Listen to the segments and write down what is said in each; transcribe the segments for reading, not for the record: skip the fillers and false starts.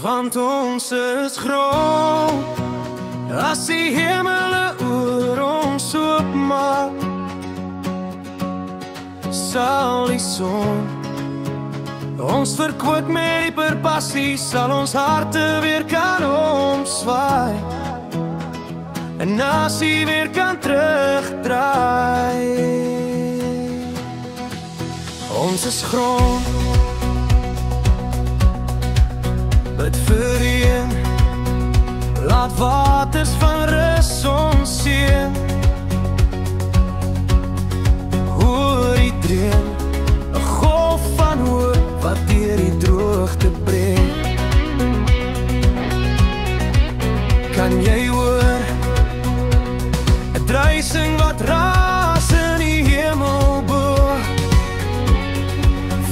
want ons is groot. As die hemele oor ons oopmaak, sal die son ons verkoop met die perpassie, sal ons harte weer kan omswaai, en as hy weer kan terugdraai. Ons is grond, bid vir een, laat waters van rus ons seën. Hoor die dreun, 'n golf van hoop wat deur die droogte breek. Kan jy hoor 'n druising wat raas in die hemel bo,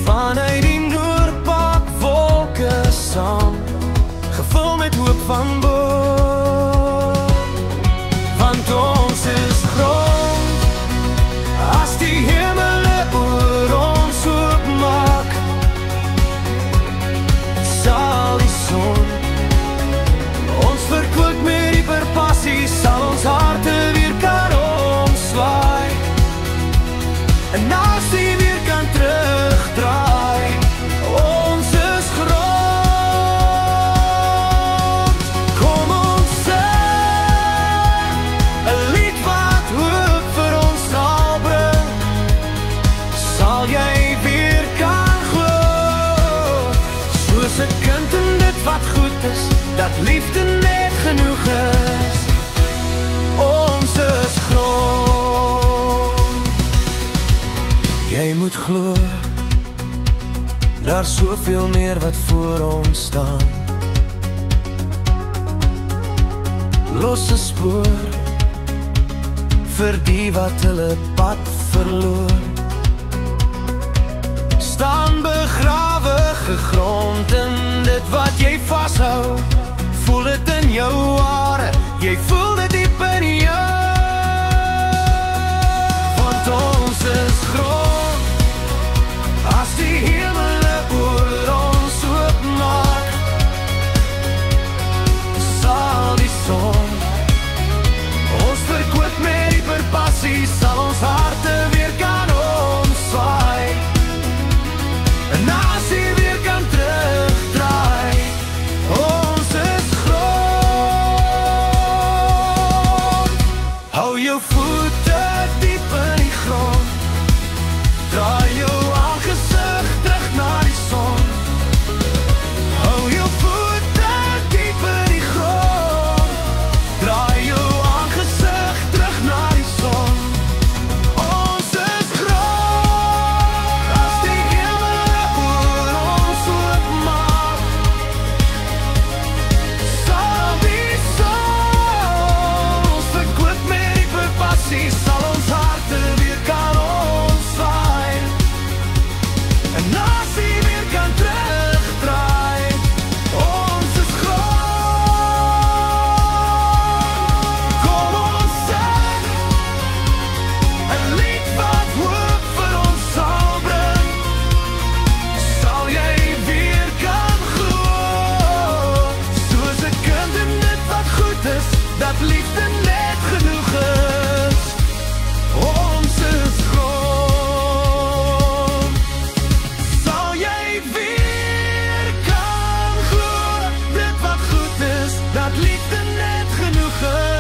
vanuit die Noordpaak wolke saam, gevul met hoop van bo. Want ons is grond, as die hemele oor ons oopmaak, sal die son ons verkoop met die perpassie, sal ons harte weer kan omswaai, en as hy weer kan terugdraai. Ons is grond, kom ons sing 'n lied wat hoop vir ons sal bring. Sal jy weer kan glo, soos 'n kind in dit wat goed is, dat liefde net genoeg is. Ons is grond. Jy moet glo, daar soveel meer wat voor ons staan. Los 'n spoor vir die wat hulle pad verloor. Staan begrawe gegrond in dit wat jy vashou. Voel dit in jou hare, jy voel dit diep in jou. Want ons is grond, as die hemele oor ons oopmaak, sal die son ons verkoop met die perpassie, sal ons harte weer kan omswaai, en as hy weer kan terugdraai. Ons is grond. Hou jou voete diep in die grond, draai jou aangesig terug na die son. Hou jou voete diep in die grond, draai jou aangesig terug na die son. Ons is grond, as die hemele oor ons oopmaak, sal die son ons verkoop met die perpassie, sal ons harte weer kan omswaai, en as hy weer kan terugdraai. Ons is grond, kom ons sing 'n lied wat hoop vir ons sal bring. Sal jy weer kan glo, soos 'n kind in dit wat goed is, dat liefde net genoeg is. Ons is grond, sal jy weer kan glo, dit wat goed is, dat liefde net genoeg is.